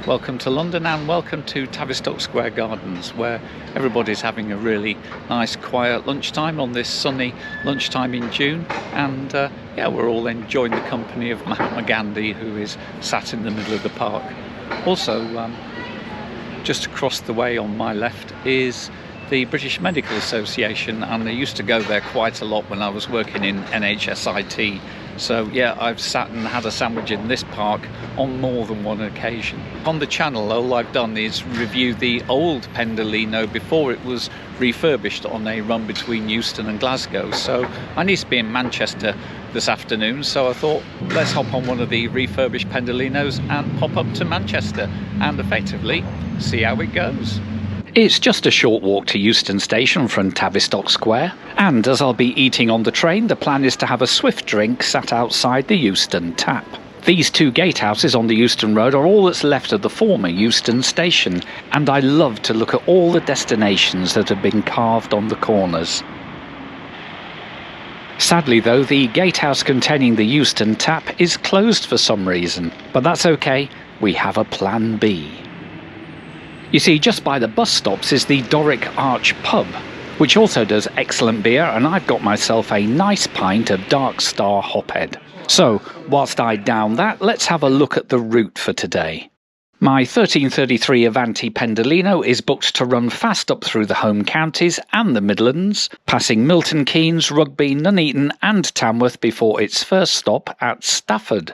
welcome to London and welcome to Tavistock Square Gardens, where everybody's having a really nice quiet lunchtime on this sunny lunchtime in June, and yeah, we're all enjoying the company of Mahatma Gandhi, who is sat in the middle of the park. Also, just across the way on my left is the British Medical Association, and I used to go there quite a lot when I was working in NHSIT. So yeah, I've sat and had a sandwich in this park on more than one occasion. On the channel, all I've done is review the old Pendolino before it was refurbished on a run between Euston and Glasgow. So I need to be in Manchester this afternoon, so I thought let's hop on one of the refurbished Pendolinos and pop up to Manchester and effectively see how it goes. It's just a short walk to Euston Station from Tavistock Square, and as I'll be eating on the train, the plan is to have a swift drink sat outside the Euston tap. These two gatehouses on the Euston Road are all that's left of the former Euston Station, and I love to look at all the destinations that have been carved on the corners. Sadly though, the gatehouse containing the Euston tap is closed for some reason, but that's okay, we have a plan B. You see, just by the bus stops is the Doric Arch pub, which also does excellent beer, and I've got myself a nice pint of Dark Star Hophead. So, whilst I down that, let's have a look at the route for today. My 1333 Avanti Pendolino is booked to run fast up through the home counties and the Midlands, passing Milton Keynes, Rugby, Nuneaton and Tamworth before its first stop at Stafford.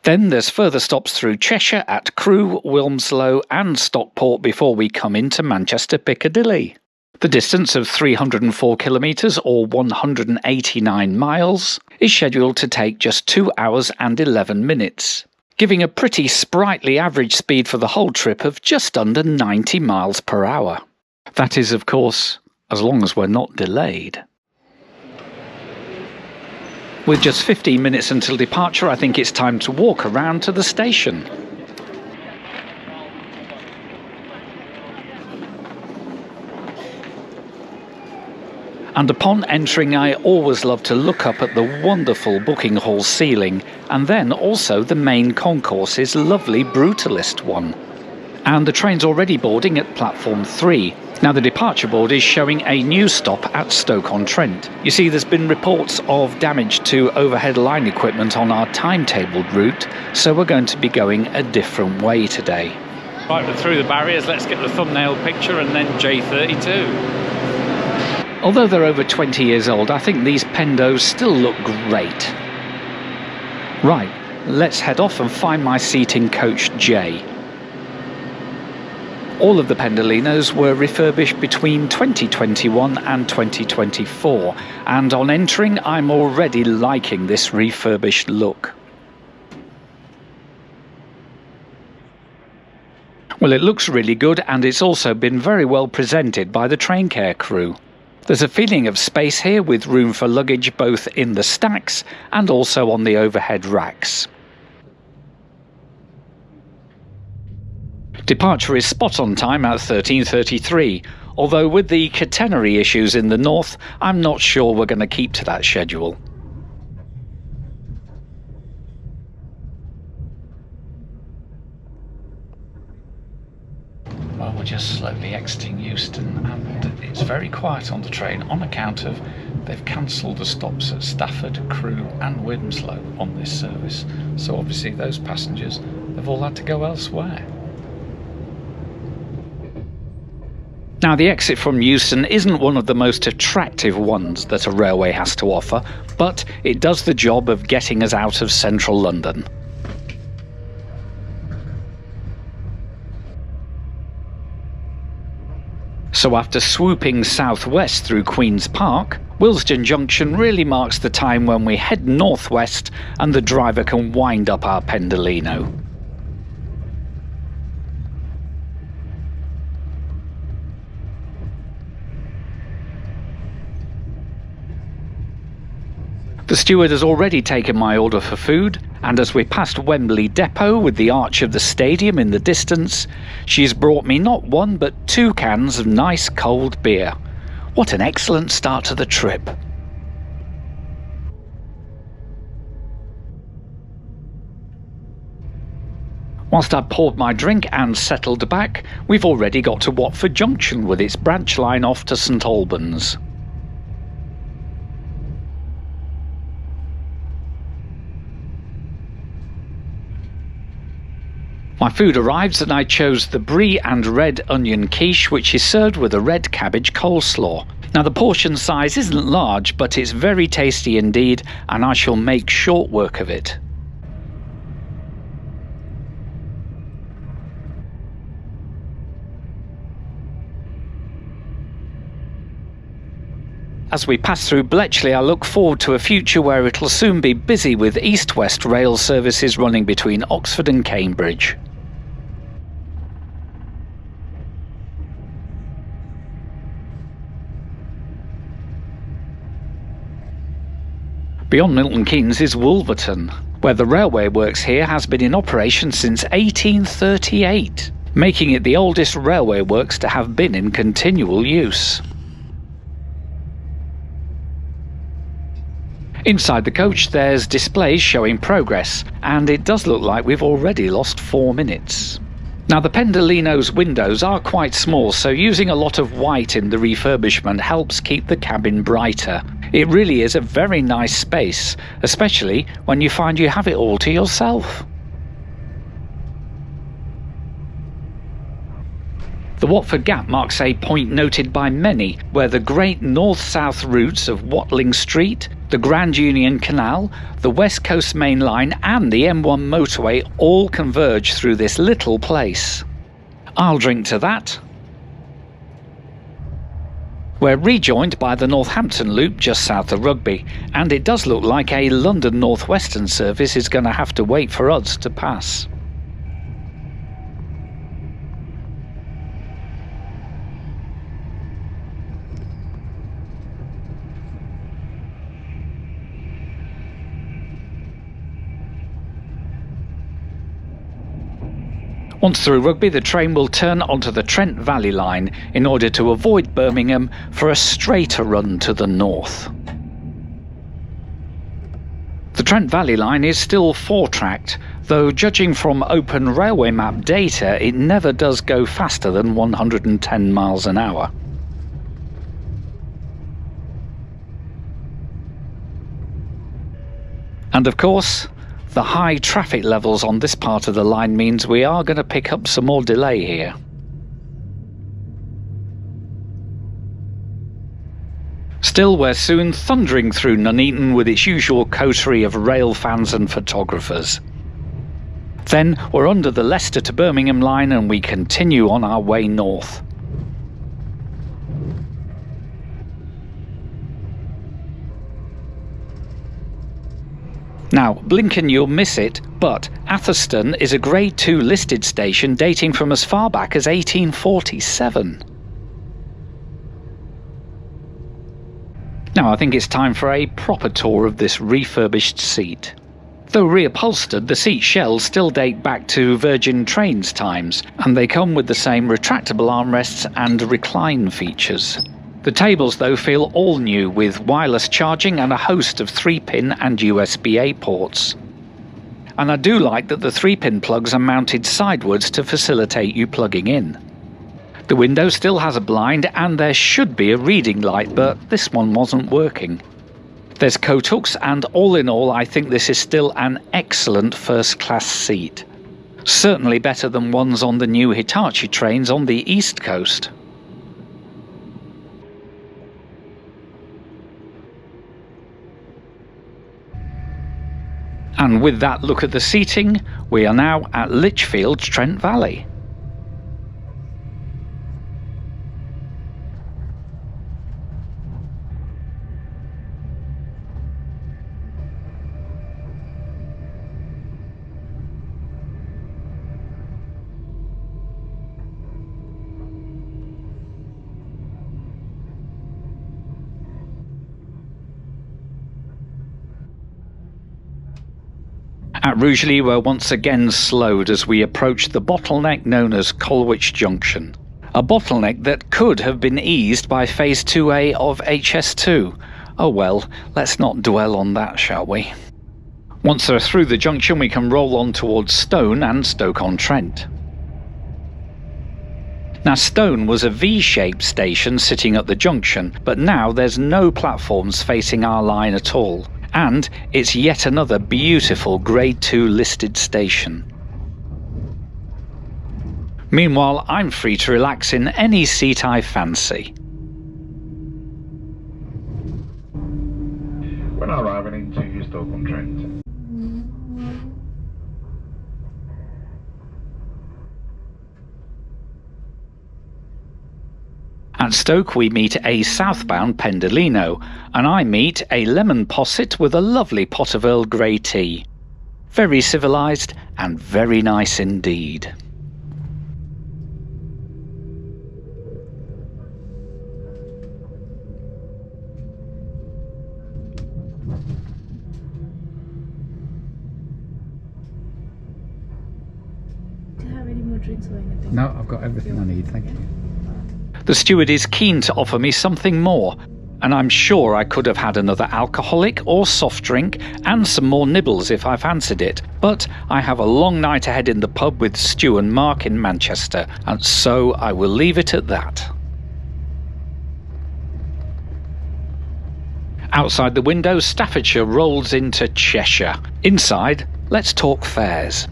Then there's further stops through Cheshire at Crewe, Wilmslow and Stockport before we come into Manchester Piccadilly. The distance of 304 kilometres or 189 miles is scheduled to take just 2 hours and 11 minutes, giving a pretty sprightly average speed for the whole trip of just under 90 miles per hour. That is, of course, as long as we're not delayed. With just 15 minutes until departure, I think it's time to walk around to the station. And upon entering, I always love to look up at the wonderful booking hall ceiling, and then also the main concourse's lovely brutalist one. And the train's already boarding at platform 3. Now the departure board is showing a new stop at Stoke-on-Trent. You see, there's been reports of damage to overhead line equipment on our timetabled route, so we're going to be going a different way today. Right, we're through the barriers, let's get the thumbnail picture and then J32. Although they're over 20 years old, I think these Pendos still look great. Right, let's head off and find my seat in coach J. All of the Pendolinos were refurbished between 2021 and 2024, and on entering I'm already liking this refurbished look. Well, it looks really good, and it's also been very well presented by the train care crew. There's a feeling of space here with room for luggage both in the stacks and also on the overhead racks. Departure is spot on time at 13:33, although with the catenary issues in the north, I'm not sure we're going to keep to that schedule. Well, we're just slowly exiting Euston, and it's very quiet on the train on account of they've cancelled the stops at Stafford, Crewe and Wilmslow on this service, so obviously those passengers have all had to go elsewhere. Now, the exit from Euston isn't one of the most attractive ones that a railway has to offer, but it does the job of getting us out of central London. So after swooping southwest through Queen's Park, Willesden Junction really marks the time when we head northwest and the driver can wind up our Pendolino. The steward has already taken my order for food, and as we passed Wembley Depot with the arch of the stadium in the distance, she's brought me not one but 2 cans of nice cold beer. What an excellent start to the trip. Whilst I poured my drink and settled back, we've already got to Watford Junction with its branch line off to St Albans. My food arrives and I chose the brie and red onion quiche, which is served with a red cabbage coleslaw. Now the portion size isn't large, but it's very tasty indeed, and I shall make short work of it. As we pass through Bletchley, I look forward to a future where it'll soon be busy with east-west rail services running between Oxford and Cambridge. Beyond Milton Keynes is Wolverton, where the railway works here has been in operation since 1838, making it the oldest railway works to have been in continual use. Inside the coach there's displays showing progress, and it does look like we've already lost 4 minutes. Now the Pendolino's windows are quite small, so using a lot of white in the refurbishment helps keep the cabin brighter. It really is a very nice space, especially when you find you have it all to yourself. The Watford Gap marks a point noted by many, where the great north-south routes of Watling Street, the Grand Union Canal, the West Coast Main Line and the M1 motorway all converge through this little place. I'll drink to that. We're rejoined by the Northampton Loop just south of Rugby, and it does look like a London North Western service is going to have to wait for us to pass. Once through Rugby, the train will turn onto the Trent Valley line in order to avoid Birmingham for a straighter run to the north. The Trent Valley line is still 4-tracked, though judging from Open Railway Map data, it never does go faster than 110 miles an hour. And of course, the high traffic levels on this part of the line means we are going to pick up some more delay here. Still, we're soon thundering through Nuneaton with its usual coterie of rail fans and photographers. Then we're under the Leicester to Birmingham line and we continue on our way north. Now, blink and you'll miss it, but Atherstone is a Grade 2 listed station dating from as far back as 1847. Now I think it's time for a proper tour of this refurbished seat. Though reupholstered, the seat shells still date back to Virgin Trains times, and they come with the same retractable armrests and recline features. The tables though feel all new, with wireless charging and a host of 3-pin and USB-A ports. And I do like that the 3-pin plugs are mounted sidewards to facilitate you plugging in. The window still has a blind and there should be a reading light, but this one wasn't working. There's coat hooks, and all in all I think this is still an excellent first-class seat. Certainly better than ones on the new Hitachi trains on the East Coast. And with that look at the seating, we are now at Lichfield's Trent Valley. At Rugeley we're once again slowed as we approach the bottleneck known as Colwich Junction. A bottleneck that could have been eased by Phase 2A of HS2. Oh well, let's not dwell on that, shall we? Once they're through the junction, we can roll on towards Stone and Stoke-on-Trent. Now, Stone was a V-shaped station sitting at the junction, but now there's no platforms facing our line at all, and it's yet another beautiful Grade 2 listed station. Meanwhile, I'm free to relax in any seat I fancy. When arriving into Stoke-on-Trent. At Stoke we meet a southbound Pendolino, and I meet a lemon posset with a lovely pot of Earl Grey tea. Very civilised and very nice indeed. Do you have any more drinks or anything? No, I've got everything I need, thank you. The steward is keen to offer me something more, and I'm sure I could have had another alcoholic or soft drink and some more nibbles if I fancied it, but I have a long night ahead in the pub with Stu and Mark in Manchester, and so I will leave it at that. Outside the window, Staffordshire rolls into Cheshire. Inside, let's talk fares.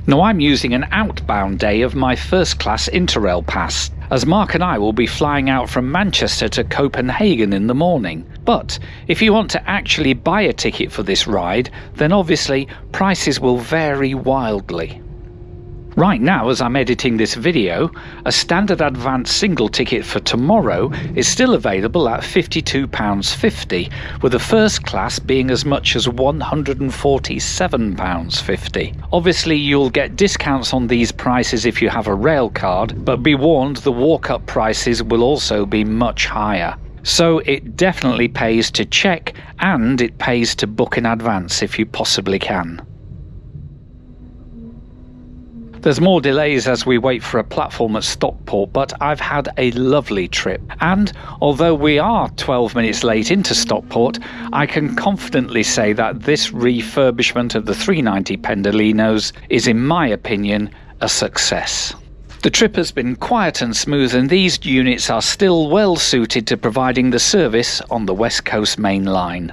Now, I'm using an outbound day of my first-class Interrail pass, as Mark and I will be flying out from Manchester to Copenhagen in the morning. But if you want to actually buy a ticket for this ride, then obviously prices will vary wildly. Right now, as I'm editing this video, a standard advance single ticket for tomorrow is still available at £52.50, with the first class being as much as £147.50. Obviously, you'll get discounts on these prices if you have a rail card, but be warned the walk-up prices will also be much higher. So it definitely pays to check, and it pays to book in advance if you possibly can. There's more delays as we wait for a platform at Stockport, but I've had a lovely trip. And although we are 12 minutes late into Stockport, I can confidently say that this refurbishment of the 390 Pendolinos is, in my opinion, a success. The trip has been quiet and smooth, and these units are still well suited to providing the service on the West Coast Main Line.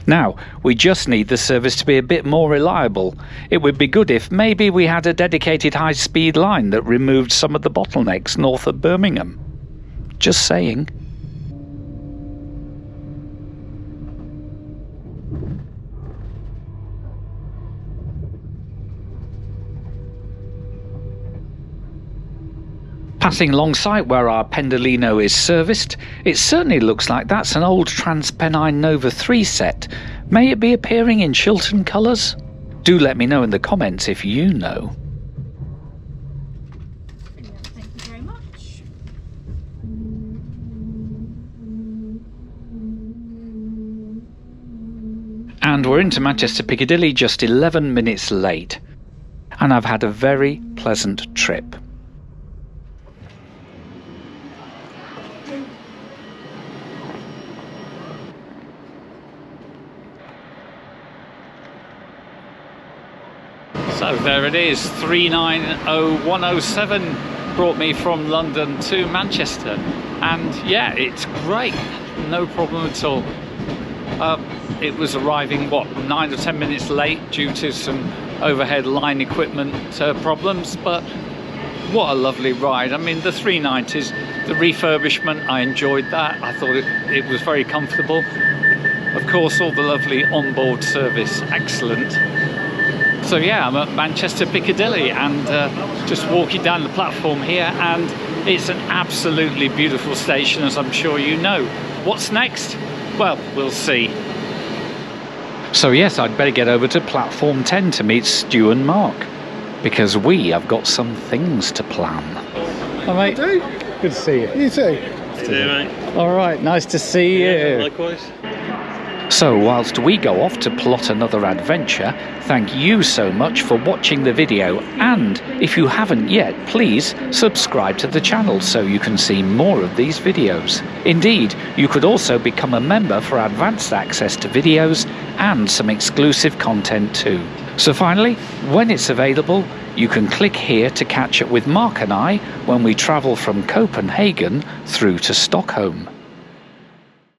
Now, we just need the service to be a bit more reliable. It would be good if maybe we had a dedicated high-speed line that removed some of the bottlenecks north of Birmingham. Just saying. Passing alongside where our Pendolino is serviced, it certainly looks like that's an old Transpennine Nova 3 set. May it be appearing in Chiltern colours? Do let me know in the comments if you know. Thank you very much. And we're into Manchester Piccadilly just 11 minutes late. And I've had a very pleasant trip. So there it is, 390107 brought me from London to Manchester, and yeah, it's great, no problem at all. It was arriving, 9 or 10 minutes late due to some overhead line equipment problems, but what a lovely ride. I mean, the 390s, the refurbishment, I enjoyed that. I thought it was very comfortable. Of course, all the lovely onboard service, excellent. So yeah, I'm at Manchester Piccadilly and just walking down the platform here, and it's an absolutely beautiful station, as I'm sure you know. What's next? Well, we'll see. So yes, I'd better get over to platform 10 to meet Stu and Mark, because we have got some things to plan. Hi mate. I do. Good to see you. You too. See you, mate. All right, nice to see you. Likewise. So whilst we go off to plot another adventure, thank you so much for watching the video, and if you haven't yet, please subscribe to the channel so you can see more of these videos. Indeed, you could also become a member for advanced access to videos and some exclusive content too. So finally, when it's available, you can click here to catch up with Mark and I when we travel from Copenhagen through to Stockholm.